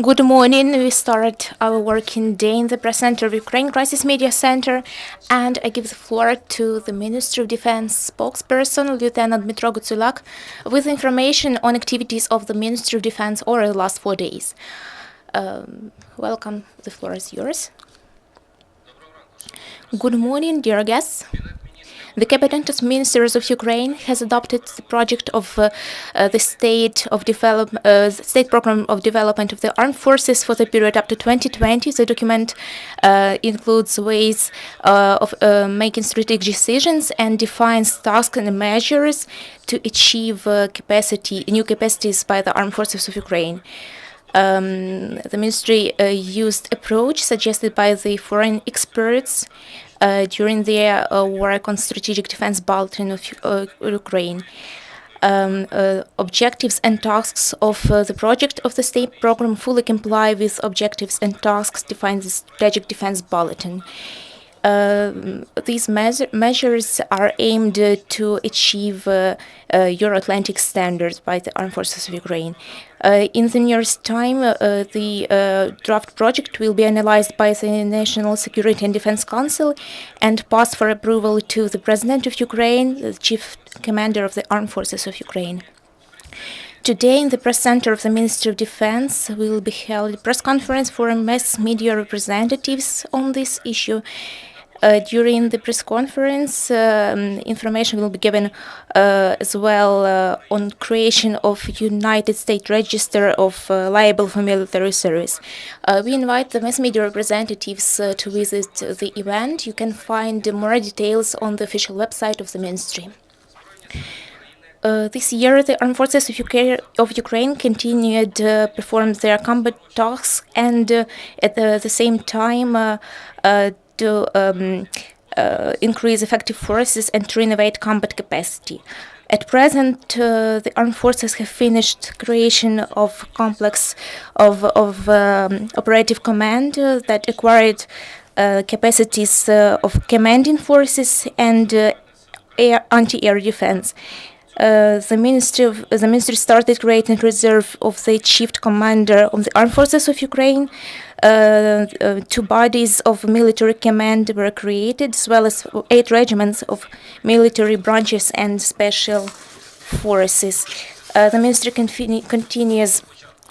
Good morning. We start our working day in the press center of Ukraine Crisis Media Center, and I give the floor to the Ministry of Defense spokesperson, Lieutenant Dmytro Gutsulyak, with information on activities of the Ministry of Defense over the last 4 days. Welcome. The floor is yours. Good morning, dear guests. The Cabinet of Ministers of Ukraine has adopted the project of the State Program of Development of the Armed Forces for the period up to 2020. The document includes ways of making strategic decisions and defines tasks and measures to achieve new capacities by the Armed Forces of Ukraine. The ministry used approach suggested by the foreign experts during their work on strategic defense bulletin of Ukraine. Objectives and tasks of the project of the state program fully comply with objectives and tasks defined in the strategic defense bulletin. These measures are aimed to achieve Euro-Atlantic standards by the Armed Forces of Ukraine. In the nearest time, the draft project will be analyzed by the National Security and Defense Council and passed for approval to the President of Ukraine, the Chief Commander of the Armed Forces of Ukraine. Today, in the press center of the Ministry of Defense, will be held a press conference for mass media representatives on this issue. During the press conference, information will be given as well on creation of United States Register of liable for military service. We invite the mass media representatives to visit the event. You can find more details on the official website of the ministry. This year, the Armed Forces of Ukraine continued to perform their combat tasks and at the same time to increase effective forces and to renovate combat capacity. At present, the armed forces have finished creation of complex of operative command that acquired capacities of commanding forces and anti-air defense. The ministry started creating reserve of the chief commander of the Armed Forces of Ukraine. 2 bodies of military command were created, as well as 8 regiments of military branches and special forces. The ministry continues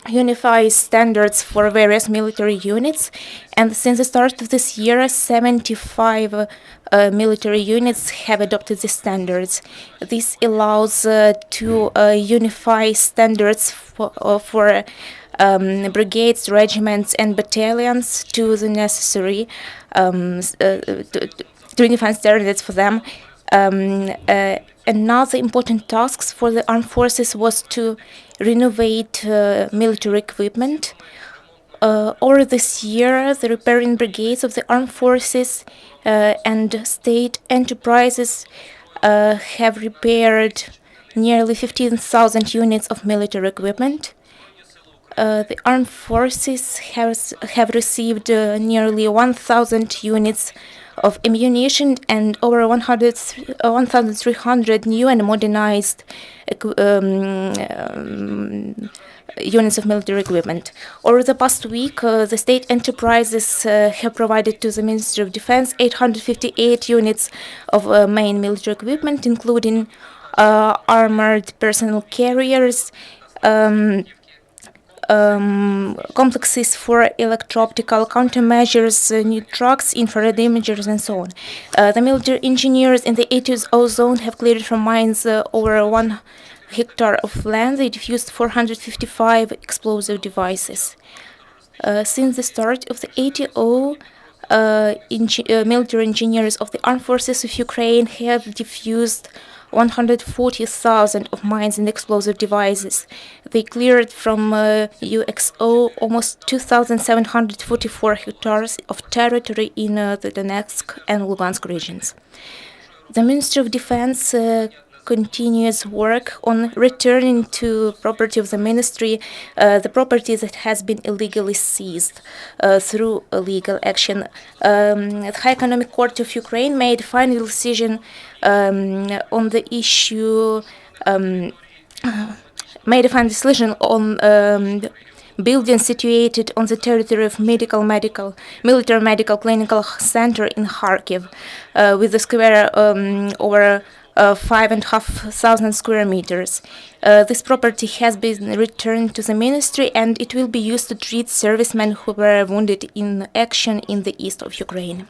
unifies standards for various military units, and since the start of this year, 75 military units have adopted the standards. This allows to unify standards for brigades, regiments, and battalions to the necessary to define standards for them. Another important task for the armed forces was to renovate military equipment. Over this year, the repairing brigades of the armed forces and state enterprises have repaired nearly 15,000 units of military equipment. The armed forces have received nearly 1,000 units of ammunition and over 1,300 new and modernized units of military equipment. Over the past week, the state enterprises have provided to the Ministry of Defense 858 units of main military equipment, including armored personnel carriers, complexes for electro-optical countermeasures, new trucks, infrared imagers, and so on. The military engineers in the ATO zone have cleared from mines over 1 hectare of land. They defused 455 explosive devices. Since the start of the ATO, military engineers of the Armed Forces of Ukraine have defused 140,000 of mines and explosive devices. They cleared from UXO almost 2,744 hectares of territory in the Donetsk and Lugansk regions. The Ministry of Defense continuous work on returning to property of the ministry the property that has been illegally seized through a legal action. The High Economic Court of Ukraine made a final decision on the issue, made a final decision on building situated on the territory of military medical clinical center in Kharkiv, with a square over 5,500 square meters. This property has been returned to the ministry, and it will be used to treat servicemen who were wounded in action in the east of Ukraine.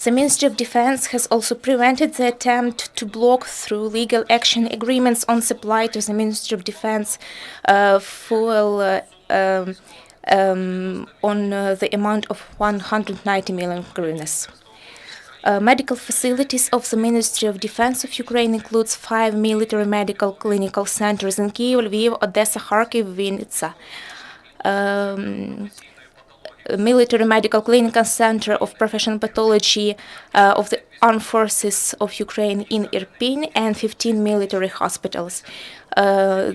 The Ministry of Defense has also prevented the attempt to block through legal action agreements on supply to the Ministry of Defense fuel on the amount of 190 million hryvnias. Medical facilities of the Ministry of Defense of Ukraine includes 5 military medical clinical centers in Kyiv, Lviv, Odessa, Kharkiv, Vinnytsia. Military Medical Clinical Center of Professional Pathology of the Armed Forces of Ukraine in Irpin, and 15 military hospitals.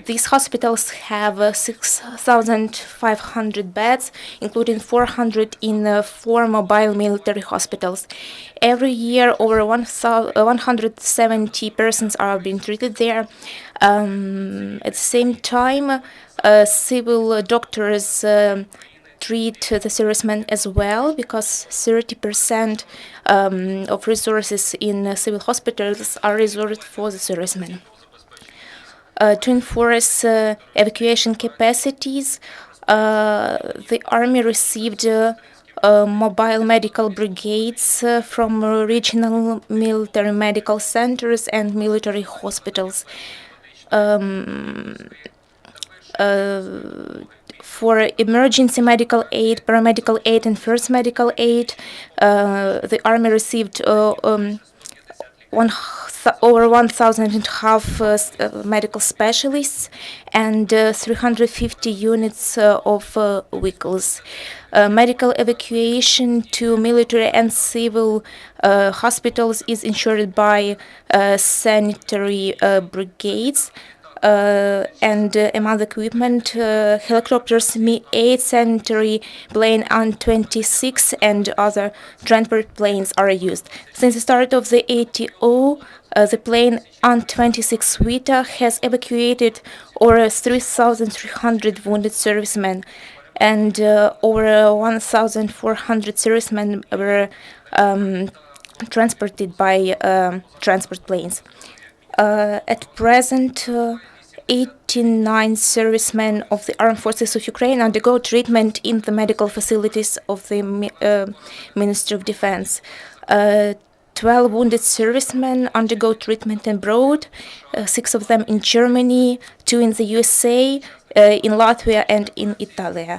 These hospitals have 6,500 beds, including 400 in 4 mobile military hospitals. Every year, over 170 persons are being treated there. At the same time, civil doctors treat the servicemen as well, because 30% of resources in civil hospitals are reserved for the servicemen. To enforce evacuation capacities, the army received mobile medical brigades from regional military medical centers and military hospitals. For emergency medical aid, paramedical aid, and first medical aid, the army received over 1,500 medical specialists and 350 units of vehicles. Medical evacuation to military and civil hospitals is ensured by sanitary brigades. And among the equipment, helicopters, Mi-8 sanitary plane An-26 and other transport planes are used. Since the start of the ATO, the plane An-26 Vita has evacuated over 3,300 wounded servicemen, and over 1,400 servicemen were transported by transport planes. At present, 89 servicemen of the Armed Forces of Ukraine undergo treatment in the medical facilities of the Ministry of Defense. 12 wounded servicemen undergo treatment abroad, 6 of them in Germany, 2 in the USA, in Latvia, and in Italy.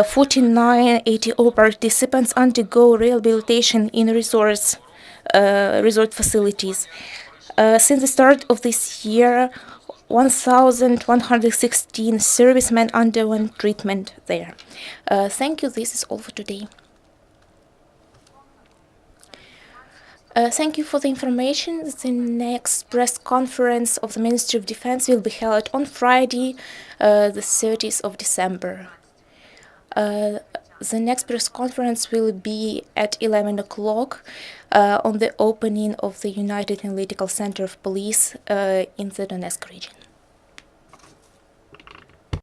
49 ATO participants undergo rehabilitation in resort facilities. Since the start of this year, 1,116 servicemen underwent treatment there. Thank you. This is all for today. Thank you for the information. The next press conference of the Ministry of Defense will be held on Friday, the 30th of December. The next press conference will be at 11 o'clock on the opening of the United Analytical Center of Police in the Donetsk region.